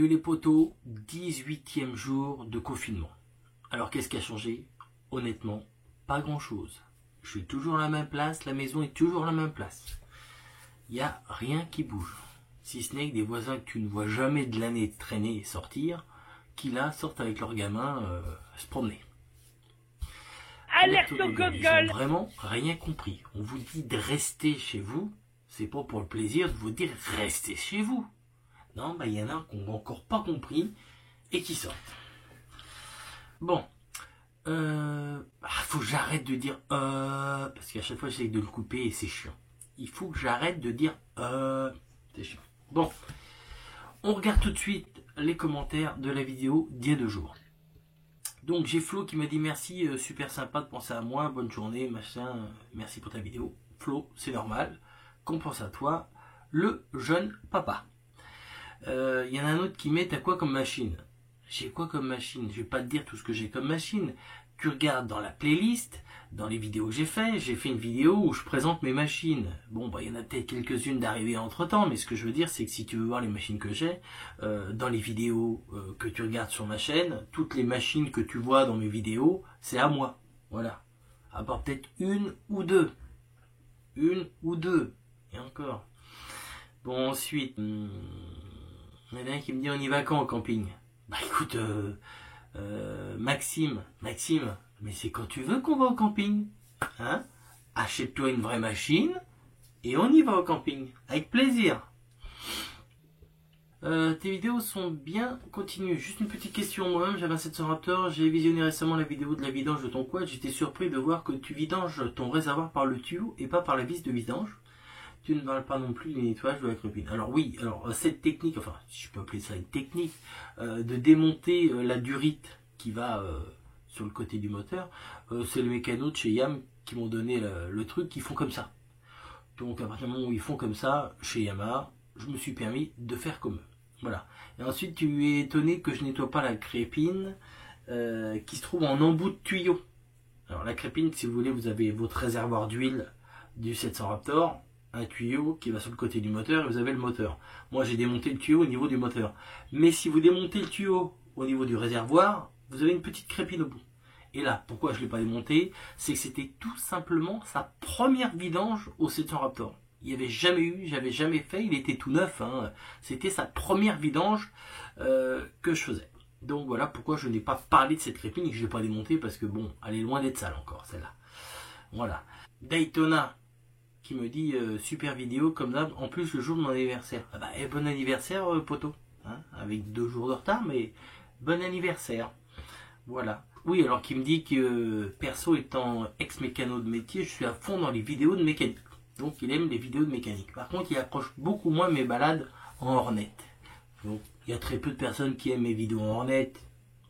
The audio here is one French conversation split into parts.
Salut les potos, 18e jour de confinement. Alors qu'est-ce qui a changé? Honnêtement, pas grand chose. Je suis toujours à la même place, la maison est toujours à la même place. Il n'y a rien qui bouge. Si ce n'est que des voisins que tu ne vois jamais de l'année traîner et sortir, qui là sortent avec leurs gamins se promener. Alerte au Ils Google. n'ont vraiment rien compris. On vous dit de rester chez vous, c'est pas pour le plaisir de vous dire restez chez vous. Non, il y en a qui n'ont encore pas compris et qui sortent. Bon, faut que j'arrête de dire parce qu'à chaque fois j'essaie de le couper et c'est chiant. Il faut que j'arrête de dire c'est chiant. Bon, on regarde tout de suite les commentaires de la vidéo d'il y a 2 jours. Donc j'ai Flo qui m'a dit merci, super sympa de penser à moi, bonne journée, machin, merci pour ta vidéo. Flo, c'est normal, qu'on pense à toi, le jeune papa. Y en a un autre qui met t'as quoi comme machine? J'ai quoi comme machine? Je vais pas te dire tout ce que j'ai comme machine. Tu regardes dans la playlist, dans les vidéos que j'ai fait une vidéo où je présente mes machines. Bon, il y en a peut-être quelques-unes d'arrivées entre temps, mais ce que je veux dire, c'est que si tu veux voir les machines que j'ai, dans les vidéos que tu regardes sur ma chaîne, toutes les machines que tu vois dans mes vidéos, c'est à moi. Voilà. À part peut-être une ou deux. Une ou deux. Et encore. Bon, ensuite, il y en a un qui me dit on y va quand au camping? Bah écoute, Maxime, mais c'est quand tu veux qu'on va au camping, hein? Achète-toi une vraie machine et on y va au camping, avec plaisir. Tes vidéos sont bien, continue. Juste une petite question, moi-même j'avais un 700 Raptor, j'ai visionné récemment la vidéo de la vidange de ton quad, j'étais surpris de voir que tu vidanges ton réservoir par le tuyau et pas par la vis de vidange. Tu ne parles pas non plus du nettoyage de la crépine. Alors oui, cette technique, enfin si je peux appeler ça une technique, de démonter la durite qui va sur le côté du moteur, c'est le mécano de chez Yam qui m'ont donné le truc, qui font comme ça. Donc à partir du moment où ils font comme ça, chez Yamaha, je me suis permis de faire comme eux. Voilà. Et ensuite tu es étonné que je nettoie pas la crépine qui se trouve en embout de tuyau. Alors la crépine, si vous voulez, vous avez votre réservoir d'huile du 700 Raptor, un tuyau qui va sur le côté du moteur et vous avez le moteur. Moi j'ai démonté le tuyau au niveau du moteur. Mais si vous démontez le tuyau au niveau du réservoir, vous avez une petite crépine au bout. Et là, pourquoi je ne l'ai pas démonté? C'est que c'était tout simplement sa première vidange au 700 Raptor. Il n'y avait jamais eu, j'avais jamais fait, il était tout neuf. Hein. C'était sa première vidange que je faisais. Donc voilà pourquoi je n'ai pas parlé de cette crépine et que je ne l'ai pas démontée parce que bon, elle est loin d'être sale encore celle-là. Voilà. Daytona qui me dit super vidéo comme d'hab, en plus le jour de mon anniversaire. Ah bah, bon anniversaire poto, hein, avec 2 jours de retard, mais bon anniversaire. Voilà. Oui, alors qui me dit que perso étant ex-mécano de métier, je suis à fond dans les vidéos de mécanique. Donc il aime les vidéos de mécanique. Par contre, il approche beaucoup moins mes balades en Hornet. Donc il y a très peu de personnes qui aiment mes vidéos en Hornet.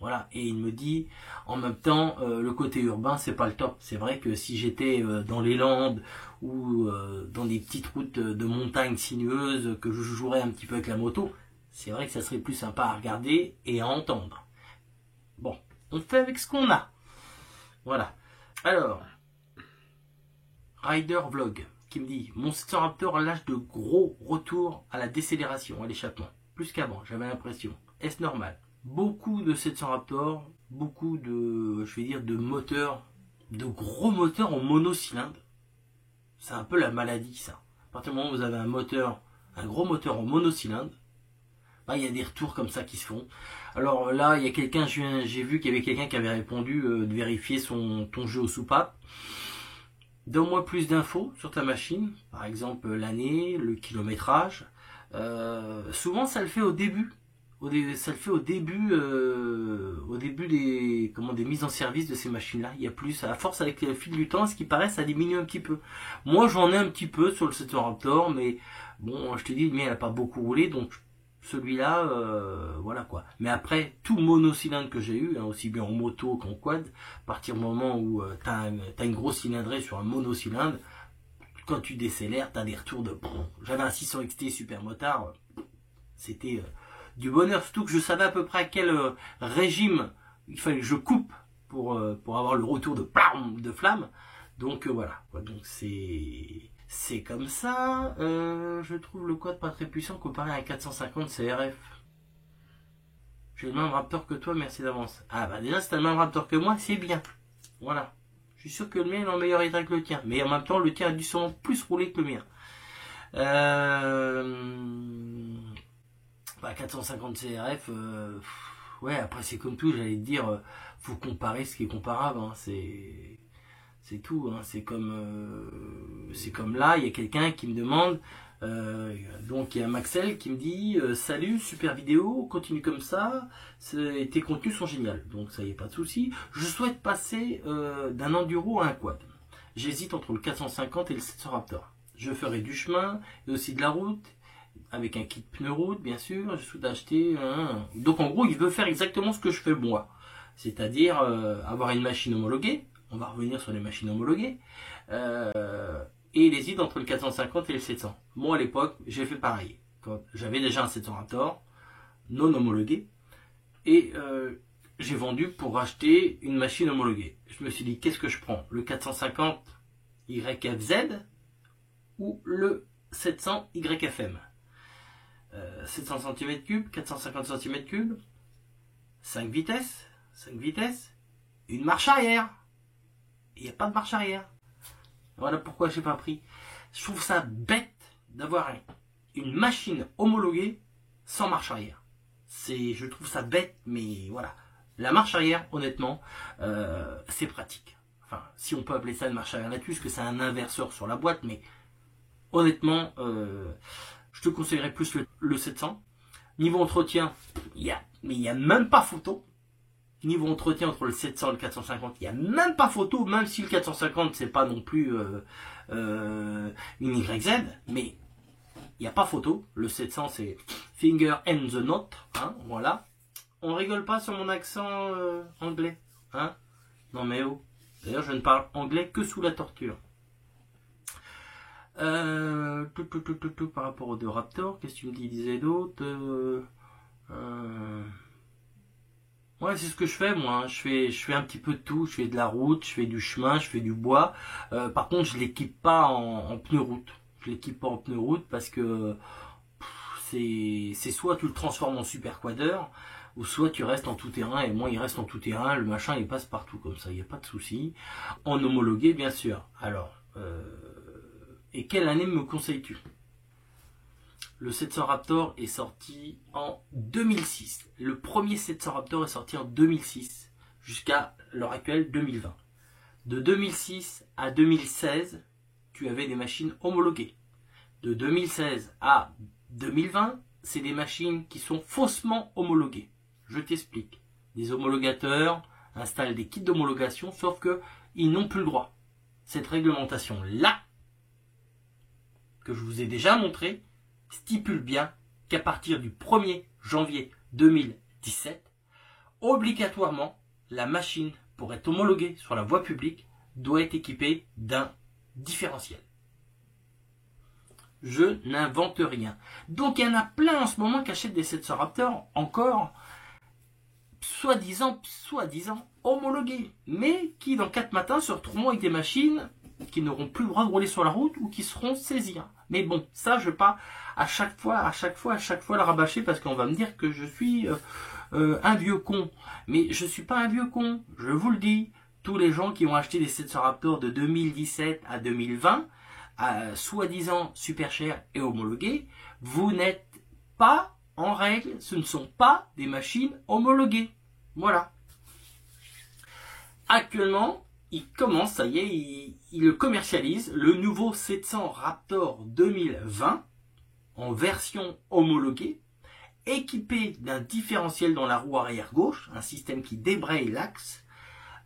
Voilà, et il me dit, en même temps, le côté urbain, c'est pas le top. C'est vrai que si j'étais dans les Landes ou dans des petites routes de montagne sinueuses, que je jouerais un petit peu avec la moto, c'est vrai que ça serait plus sympa à regarder et à entendre. Bon, on fait avec ce qu'on a. Voilà. Alors, Rider Vlog, qui me dit, mon 700 Raptor lâche de gros retours à la décélération, à l'échappement. Plus qu'avant, j'avais l'impression. Est-ce normal? Beaucoup de 700 Raptor, beaucoup de, je vais dire, de moteurs, de gros moteurs en monocylindre. C'est un peu la maladie, ça. À partir du moment où vous avez un gros moteur en monocylindre, il y a des retours comme ça qui se font. Alors là, il y a quelqu'un, j'ai vu qu'il y avait quelqu'un qui avait répondu de vérifier ton jeu aux soupapes. Donne-moi plus d'infos sur ta machine, par exemple l'année, le kilométrage. Souvent, ça le fait au début. Ça le fait au début des mises en service de ces machines-là. Il y a plus, à force avec le fil du temps, ce qui paraît, ça diminue un petit peu. Moi, j'en ai un petit peu sur le 700 Raptor, mais bon, je te dis, le mien, elle n'a pas beaucoup roulé, donc celui-là, voilà quoi. Mais après, tout monocylindre que j'ai eu, hein, aussi bien en moto qu'en quad, à partir du moment où t'as une grosse cylindrée sur un monocylindre, quand tu décélères, t'as des retours de... J'avais un 600 XT super motard, c'était... du bonheur, surtout que je savais à peu près à quel régime il fallait que je coupe pour avoir le retour de flamme. Donc voilà, donc c'est comme ça. Je trouve le quad pas très puissant comparé à un 450 CRF. J'ai le même Raptor que toi, merci d'avance. Ah bah déjà, si t'as le même Raptor que moi, c'est bien. Voilà. Je suis sûr que le mien est en meilleur état que le tien. Mais en même temps, le tien a dû sûrement plus rouler que le mien. 450 CRF, ouais, après c'est comme tout, j'allais te dire, faut comparer ce qui est comparable, hein, c'est tout, hein, c'est comme là, il y a quelqu'un qui me demande, donc il y a Maxel qui me dit, salut, super vidéo, continue comme ça, tes contenus sont géniaux, donc ça y est, pas de souci. Je souhaite passer d'un enduro à un quad. J'hésite entre le 450 et le 700 Raptor. Je ferai du chemin et aussi de la route, avec un kit pneu route, bien sûr. Je souhaite acheter Donc en gros, il veut faire exactement ce que je fais moi. C'est-à-dire avoir une machine homologuée. On va revenir sur les machines homologuées. Et il hésite entre le 450 et le 700. Moi, à l'époque, j'ai fait pareil. J'avais déjà un 700 Raptor, non homologué. Et j'ai vendu pour acheter une machine homologuée. Je me suis dit, qu'est-ce que je prends? Le 450 YFZ ou le 700 YFM? 700 cm3, 450 cm3, 5 vitesses, une marche arrière. Il n'y a pas de marche arrière. Voilà pourquoi j'ai pas pris. Je trouve ça bête d'avoir une machine homologuée sans marche arrière. Je trouve ça bête, mais voilà. La marche arrière, honnêtement, c'est pratique. Enfin, si on peut appeler ça une marche arrière là-dessus, parce que c'est un inverseur sur la boîte, mais honnêtement, je te conseillerais plus le 700. Niveau entretien, il y a même pas photo. Niveau entretien entre le 700 et le 450, il n'y a même pas photo, même si le 450 c'est pas non plus une YZ, mais il n'y a pas photo. Le 700 c'est finger and the note, hein, voilà. On rigole pas sur mon accent anglais, hein. Non mais oh. D'ailleurs je ne parle anglais que sous la torture. Par rapport aux deux Raptors, qu'est-ce que tu me disais d'autre? Ouais, c'est ce que je fais moi. Je fais un petit peu de tout. Je fais de la route, je fais du chemin, je fais du bois. Par contre, je l'équipe pas en pneu route. Je l'équipe pas en pneu route parce que c'est soit tu le transformes en super quader, ou soit tu restes en tout terrain. Et moi, il reste en tout terrain. Le machin, il passe partout comme ça. Il n'y a pas de souci. En homologué, bien sûr. Alors. Et quelle année me conseilles-tu? Le 700 Raptor est sorti en 2006. Le premier 700 Raptor est sorti en 2006 jusqu'à l'heure actuelle 2020. De 2006 à 2016, tu avais des machines homologuées. De 2016 à 2020, c'est des machines qui sont faussement homologuées. Je t'explique. Des homologateurs installent des kits d'homologation, sauf que ils n'ont plus le droit. Cette réglementation-là, que je vous ai déjà montré, stipule bien qu'à partir du 1er janvier 2017, obligatoirement, la machine, pour être homologuée sur la voie publique, doit être équipée d'un différentiel. Je n'invente rien. Donc il y en a plein en ce moment qui achètent des 700 Raptor encore, soi-disant homologués, mais qui dans 4 matins se retrouveront avec des machines qui n'auront plus le droit de rouler sur la route ou qui seront saisies. Mais bon, ça je ne veux pas à chaque fois le rabâcher parce qu'on va me dire que je suis un vieux con. Mais je ne suis pas un vieux con, je vous le dis. Tous les gens qui ont acheté des 700 Raptor de 2017 à 2020, soi-disant super chers et homologués, vous n'êtes pas en règle, ce ne sont pas des machines homologuées. Voilà. Actuellement, il commence, ça y est, il le commercialise, le nouveau 700 Raptor 2020 en version homologuée, équipé d'un différentiel dans la roue arrière gauche, un système qui débraye l'axe,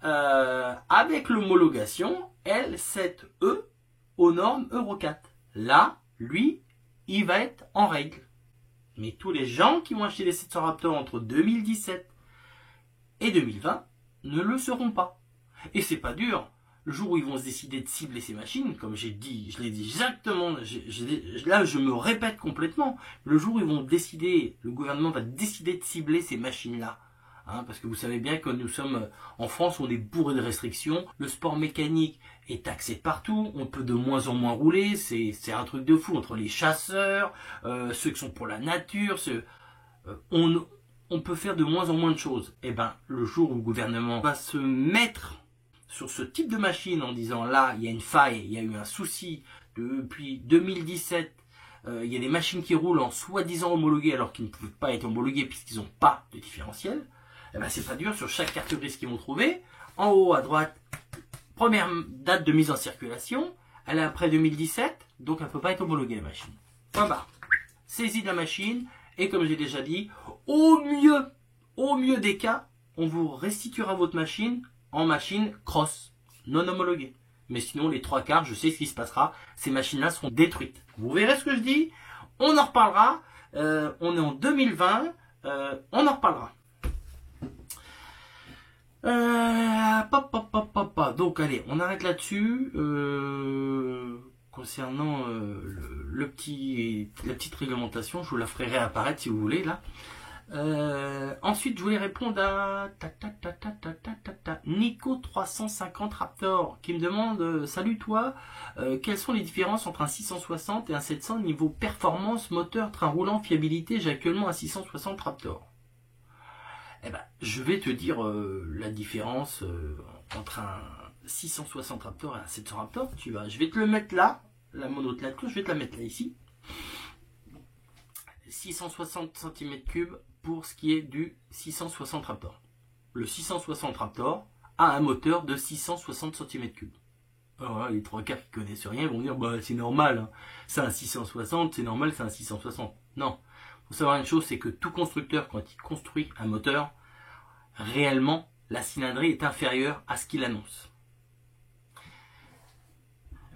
avec l'homologation L7E aux normes Euro 4. Là, lui, il va être en règle. Mais tous les gens qui ont acheté les 700 Raptor entre 2017 et 2020 ne le seront pas. Et c'est pas dur. Le jour où ils vont se décider de cibler ces machines, comme j'ai dit, je l'ai dit exactement, là je me répète complètement, le jour où ils vont décider, le gouvernement va décider de cibler ces machines-là, hein, parce que vous savez bien que nous sommes, en France, on est bourré de restrictions, le sport mécanique est taxé partout, on peut de moins en moins rouler, c'est un truc de fou, entre les chasseurs, ceux qui sont pour la nature, on peut faire de moins en moins de choses. Et ben, le jour où le gouvernement va se mettre sur ce type de machine en disant là, il y a une faille, il y a eu un souci depuis 2017, il y a des machines qui roulent en soi-disant homologuées alors qu'ils ne peuvent pas être homologuées puisqu'ils n'ont pas de différentiel, et ben c'est pas dur, sur chaque carte grise qu'ils vont trouver, en haut à droite, première date de mise en circulation, elle est après 2017, donc elle ne peut pas être homologuée la machine. Point barre. Saisie de la machine, et comme j'ai déjà dit, au mieux des cas, on vous restituera votre machine en machine cross, non homologuée. Mais sinon, les 3/4, je sais ce qui se passera, ces machines-là seront détruites. Vous verrez ce que je dis, on en reparlera, on est en 2020, on en reparlera. Donc allez, on arrête là-dessus. Concernant la petite réglementation, je vous la ferai réapparaître si vous voulez là. Ensuite, je voulais répondre à Nico 350 Raptor qui me demande salut toi, quelles sont les différences entre un 660 et un 700 niveau performance, moteur, train roulant, fiabilité? J'ai actuellement un 660 Raptor. Eh ben, je vais te dire la différence entre un 660 Raptor et un 700 Raptor. Je vais te le mettre là, la monote je vais te la mettre là ici. 660 cm3 pour ce qui est du 660 Raptor. Le 660 Raptor a un moteur de 660 cm3. Alors là, les 3/4 qui connaissent rien vont dire bah c'est normal, hein. C'est un 660, c'est normal, c'est un 660. Non. Il faut savoir une chose, c'est que tout constructeur, quand il construit un moteur, réellement, la cylindrée est inférieure à ce qu'il annonce.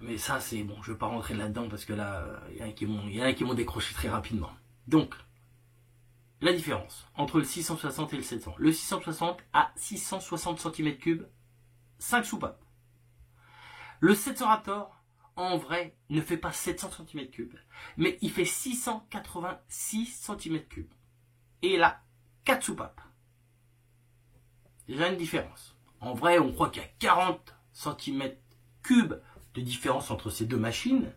Mais ça, c'est bon, je ne vais pas rentrer là-dedans parce que là, il y en a qui m'ont décroché très rapidement. Donc, la différence entre le 660 et le 700. Le 660 a 660 cm3, 5 soupapes. Le 700 Raptor, en vrai, ne fait pas 700 cm3, mais il fait 686 cm3. Et il a 4 soupapes. Déjà une différence. En vrai, on croit qu'il y a 40 cm3 de différence entre ces deux machines.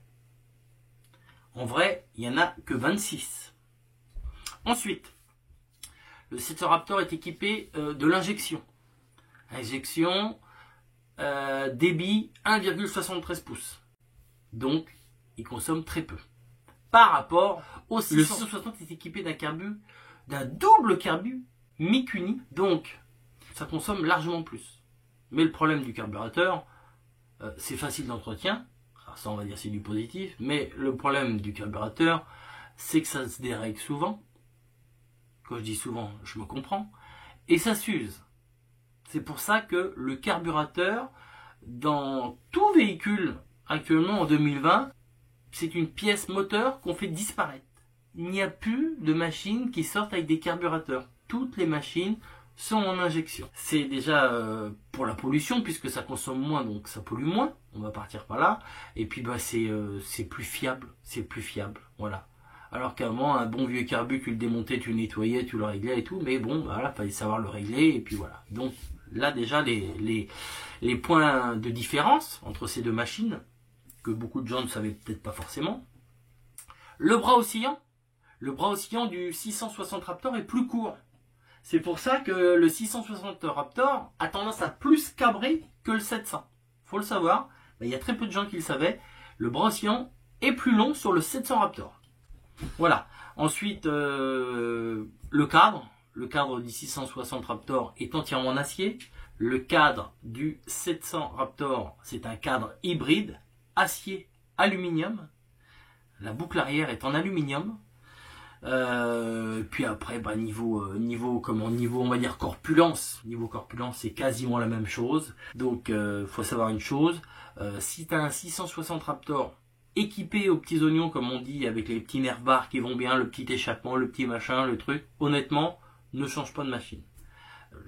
En vrai, il n'y en a que 26. Ensuite, le 700 Raptor est équipé de l'injection. Injection, débit 1,73 pouces. Donc, il consomme très peu. Par rapport au 660 est équipé d'un double carbu Mikuni. Donc, ça consomme largement plus. Mais le problème du carburateur, c'est facile d'entretien. Alors ça, on va dire c'est du positif. Mais le problème du carburateur, c'est que ça se dérègle souvent. Quand je dis souvent, je me comprends. Et ça s'use. C'est pour ça que le carburateur, dans tout véhicule actuellement en 2020, c'est une pièce moteur qu'on fait disparaître. Il n'y a plus de machines qui sortent avec des carburateurs. Toutes les machines sont en injection. C'est déjà pour la pollution, puisque ça consomme moins, donc ça pollue moins. On va partir par là. Et puis bah, c'est plus fiable. C'est plus fiable. Voilà. Alors qu'avant, un bon vieux carbu, tu le démontais, tu le nettoyais, tu le réglais et tout. Mais bon, voilà, fallait savoir le régler. Et puis voilà. Donc là déjà, les points de différence entre ces deux machines, que beaucoup de gens ne savaient peut-être pas forcément. Le bras oscillant. Le bras oscillant du 660 Raptor est plus court. C'est pour ça que le 660 Raptor a tendance à plus cabrer que le 700. Faut le savoir. Il y a très peu de gens qui le savaient. Le bras oscillant est plus long sur le 700 Raptor. Voilà. Ensuite, le cadre. Le cadre du 660 Raptor est entièrement en acier. Le cadre du 700 Raptor, c'est un cadre hybride, acier-aluminium. La boucle arrière est en aluminium. Puis après, bah, niveau on va dire corpulence. Niveau corpulence, c'est quasiment la même chose. Donc, faut savoir une chose. Si tu as un 660 Raptor équipé aux petits oignons, comme on dit, avec les petits nerfs bars qui vont bien, le petit échappement, le petit machin, le truc, honnêtement, ne change pas de machine.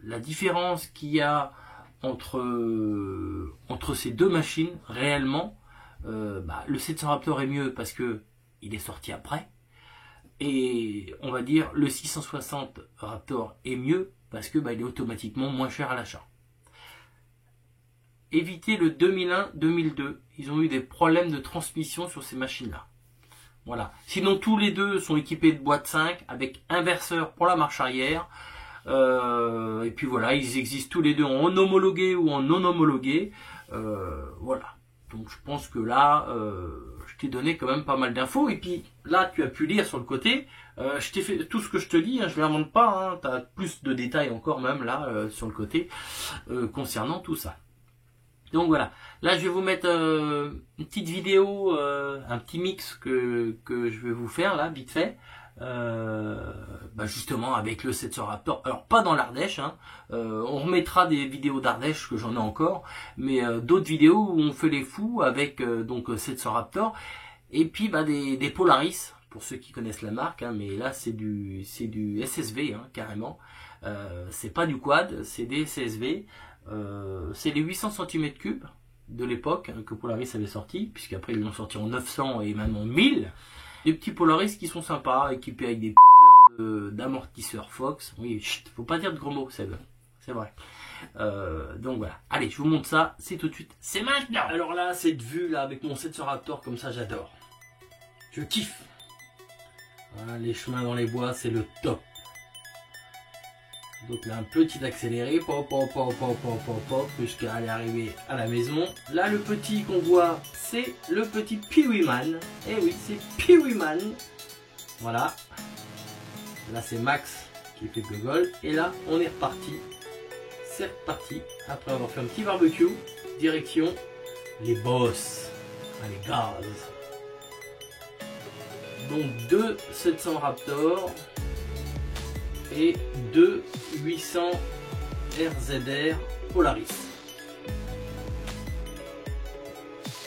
La différence qu'il y a entre ces deux machines, réellement, le 700 Raptor est mieux parce que il est sorti après. Et on va dire le 660 Raptor est mieux parce que il est automatiquement moins cher à l'achat. Évitez le 2001-2002. Ils ont eu des problèmes de transmission sur ces machines-là. Voilà. Sinon, tous les deux sont équipés de boîte 5 avec inverseur pour la marche arrière. Et puis voilà, ils existent tous les deux en homologué ou en non homologué. Voilà. Donc je pense que là, je t'ai donné quand même pas mal d'infos. Et puis là, tu as pu lire sur le côté. Je t'ai fait tout ce que je te dis, hein, je ne l'invente pas. Hein, tu as plus de détails encore même là sur le côté concernant tout ça. Donc voilà, là je vais vous mettre une petite vidéo, un petit mix que je vais vous faire là, vite fait, justement avec le 700 Raptor. Alors pas dans l'Ardèche, hein, on remettra des vidéos d'Ardèche que j'en ai encore, mais d'autres vidéos où on fait les fous avec donc 700 Raptor, et puis des Polaris, pour ceux qui connaissent la marque, hein, mais là c'est du SSV hein, carrément, c'est pas du quad, c'est des SSV. C'est les 800 cm3 de l'époque hein, que Polaris avait sorti, puisqu'après ils l'ont sorti en 900 et maintenant 1000. Des petits Polaris qui sont sympas, équipés avec des putains d'amortisseurs Fox. Oui, chut, faut pas dire de gros mots, c'est vrai. Donc voilà, allez, je vous montre ça, c'est tout de suite, c'est maintenant. Alors là, cette vue là avec mon 700 Raptor comme ça, j'adore. Je kiffe. Voilà, les chemins dans les bois, c'est le top. Donc là, un petit accéléré, pop, jusqu'à aller arriver à la maison. Là, le petit qu'on voit, c'est le petit Pee-Wee-Man. Eh oui, c'est Pee-Wee-Man. Voilà. Là, c'est Max qui fait le gogol. Et là, on est reparti. C'est reparti. Après avoir fait un petit barbecue, direction les boss. Allez, gaz. Donc, 2 700 Raptor. Et 2 800 RZR Polaris.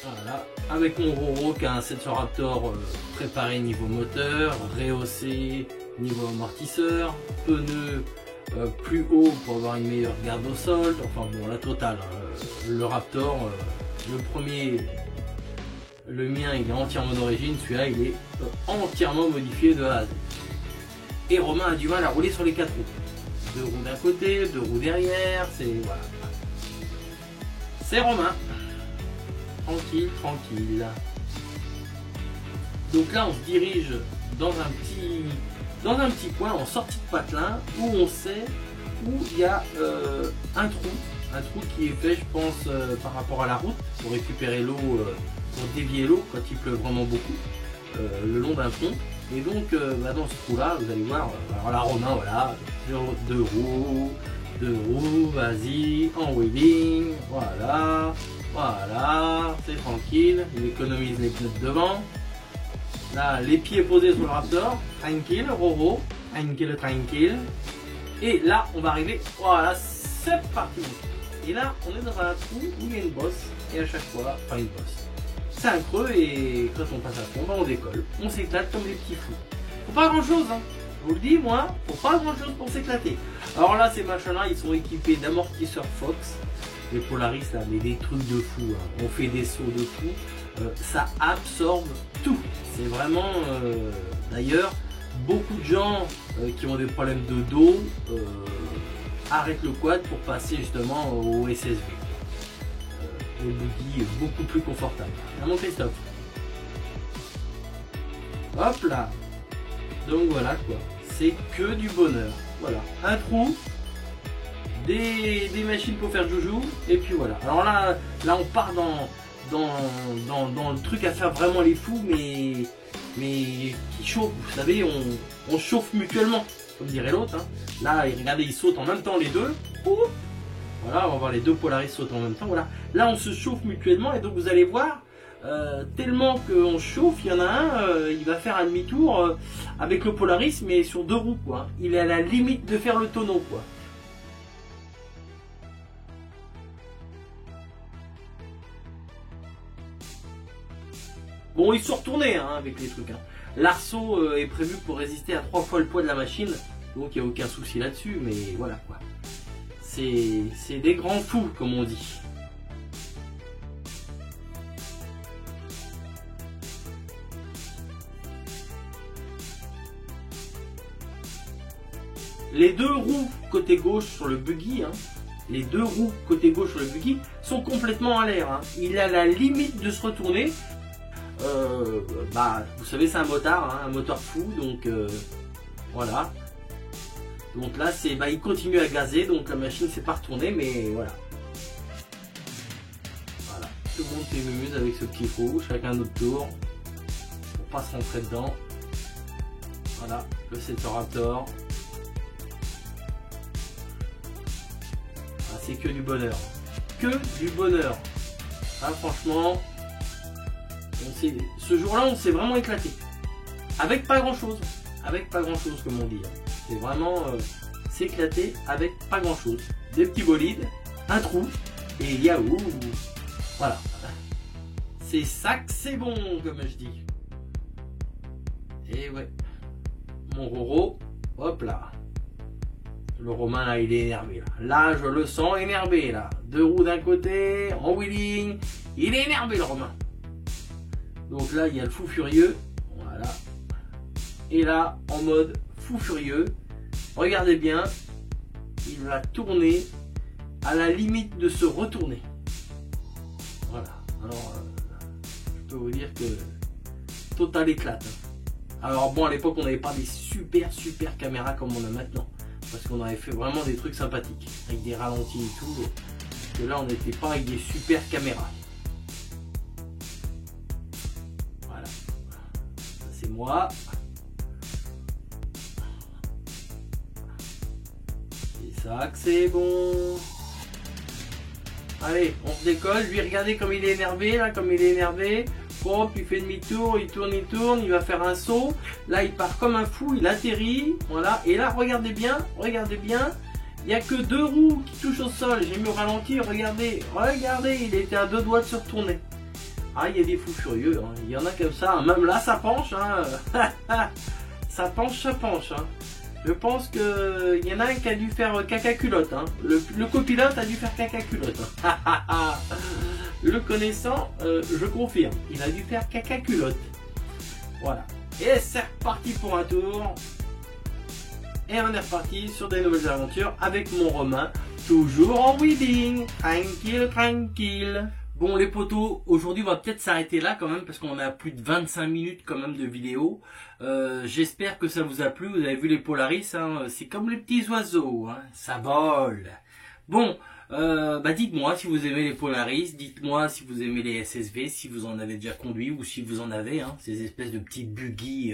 Voilà, avec mon Roro qui a un 700 Raptor préparé niveau moteur, rehaussé niveau amortisseur, pneus plus haut pour avoir une meilleure garde au sol, enfin bon la totale. Le Raptor, le premier, le mien il est entièrement d'origine, celui-là il est entièrement modifié de A à Z. Et Romain a du mal à rouler sur les 4 roues. 2 roues d'un côté, 2 roues derrière, c'est voilà. C'est Romain. Tranquille, tranquille. Donc là on se dirige dans un petit coin en sortie de patelin où on sait où il y a un trou qui est fait je pense par rapport à la route pour récupérer l'eau, pour dévier l'eau quand il pleut vraiment beaucoup le long d'un pont. Et donc dans ce trou là vous allez voir, alors là Romain voilà, sur 2 roues, vas-y, en wheeling, voilà, c'est tranquille, il économise les pneus de devant. Là les pieds posés sur le Raptor, tranquille, Roro, tranquille. Et là on va arriver, voilà, c'est parti. Et là on est dans un trou où il y a une bosse, et à chaque fois, enfin une bosse. C'est un creux et quand on passe à fond, on décolle, on s'éclate comme des petits fous. Faut pas grand chose, hein. Je vous le dis, moi, faut pas grand chose pour s'éclater. Alors là, ces machins-là, ils sont équipés d'amortisseurs Fox. Les Polaris, là, mais des trucs de fou. Hein. On fait des sauts de fou. Ça absorbe tout. C'est vraiment. D'ailleurs, beaucoup de gens qui ont des problèmes de dos arrêtent le quad pour passer justement au SSV. Le buggy est beaucoup plus confortable. À mon Christophe. Hop là. Donc voilà quoi. C'est que du bonheur. Voilà. Un trou. Des machines pour faire joujou. Et puis voilà. Alors là on part dans le truc à faire vraiment les fous, mais qui chauffe. Vous savez, on chauffe mutuellement. Comme dirait l'autre. Hein. Là, regardez, ils sautent en même temps les deux. Voilà, on va voir les 2 Polaris sauter en même temps. Voilà. Là, on se chauffe mutuellement et donc vous allez voir, tellement qu'on chauffe, il y en a un, il va faire un demi-tour avec le Polaris, mais sur 2 roues, quoi. Il est à la limite de faire le tonneau, quoi. Bon, ils sont retournés hein, avec les trucs. Hein. L'arceau est prévu pour résister à 3 fois le poids de la machine, donc il n'y a aucun souci là-dessus, mais voilà quoi. C'est des grands fous, comme on dit. Les 2 roues côté gauche sur le buggy, hein, les 2 roues côté gauche sur le buggy sont complètement à l'air. Hein. Il est à la limite de se retourner. bah, vous savez, c'est un motard, hein, un moteur fou, donc voilà. Donc là, c'est, bah, il continue à gazer, donc la machine s'est pas retournée, mais voilà. Voilà, tout le monde s'amuse avec ce petit trou, chacun notre tour, pour pas se rentrer dedans. Voilà, le Cetoraptor. Ah, c'est que du bonheur. Que du bonheur. Ah, franchement, ce jour-là, on s'est vraiment éclaté. Avec pas grand-chose. Avec pas grand-chose, comme on dit. C'est vraiment s'éclater avec pas grand-chose. Des petits bolides, un trou, et yaou. Voilà. C'est ça que c'est bon, comme je dis. Et ouais. Mon Roro, hop là. Le Romain là, il est énervé. Là, je le sens énervé là. 2 roues d'un côté, en wheeling. Il est énervé le Romain. Donc là, il y a le fou furieux. Voilà. Et là, en mode fou furieux. Regardez bien. Il va tourner à la limite de se retourner. Voilà. Alors, je peux vous dire que total éclate. Alors bon, à l'époque, on n'avait pas des super caméras comme on a maintenant. Parce qu'on avait fait vraiment des trucs sympathiques. Avec des ralentis et tout. Parce que là, on n'était pas avec des super caméras. Voilà. Ça, c'est moi. C'est ça que c'est bon. Allez, on se décolle. Lui, regardez comme il est énervé, là, comme il est énervé. Hop, il fait demi-tour, il tourne, il va faire un saut. Là, il part comme un fou, il atterrit. Voilà. Et là, regardez bien. Il n'y a que 2 roues qui touchent au sol. J'ai mis au ralenti. Regardez, il était à 2 doigts de se retourner. Ah, il y a des fous furieux. Hein. Il y en a comme ça. Même là, ça penche. Hein. ça penche. Hein. Je pense qu'il y en a un qui a dû faire caca culotte. Hein. Le copilote a dû faire caca culotte. Hein. Le connaissant, je confirme, il a dû faire caca culotte. Voilà. Et c'est reparti pour un tour. Et on est reparti sur des nouvelles aventures avec mon Romain, toujours en weeding. Tranquille. Bon les potos, aujourd'hui on va peut-être s'arrêter là quand même parce qu'on a plus de 25 minutes quand même de vidéo. J'espère que ça vous a plu. Vous avez vu les Polaris, hein, c'est comme les petits oiseaux, hein, ça vole. Bon. Bah dites-moi si vous aimez les Polaris, dites-moi si vous aimez les SSV, si vous en avez déjà conduit ou si vous en avez, hein, ces espèces de petits buggy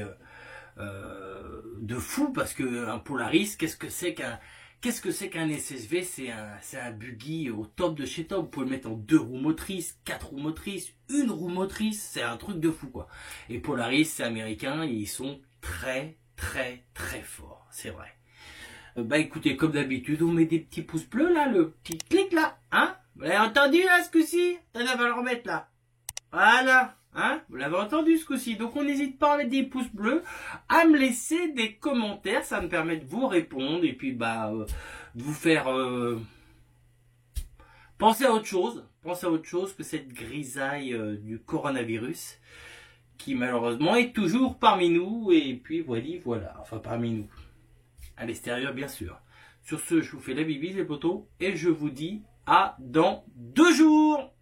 de fou, parce que un Polaris, qu'est-ce que c'est qu'un SSV? C'est un buggy au top de chez top. Vous pouvez le mettre en 2 roues motrices, 4 roues motrices, 1 roue motrice, c'est un truc de fou quoi. Et Polaris, c'est américain, et ils sont très forts, c'est vrai. Bah écoutez, comme d'habitude, on met des petits pouces bleus là, le petit clic là, hein? Vous l'avez entendu là ce coup-ci? On va le remettre là. Voilà, hein? Vous l'avez entendu ce coup-ci. Donc on n'hésite pas à mettre des pouces bleus, à me laisser des commentaires, ça me permet de vous répondre et puis bah de vous faire penser à autre chose. Pensez à autre chose que cette grisaille du coronavirus qui malheureusement est toujours parmi nous et puis voilà, enfin parmi nous. À l'extérieur bien sûr. Sur ce, je vous fais la bibise les potos et je vous dis à dans 2 jours.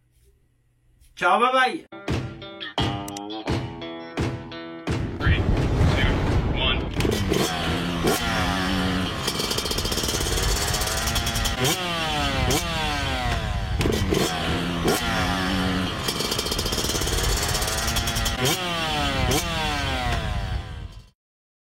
Ciao, bye bye.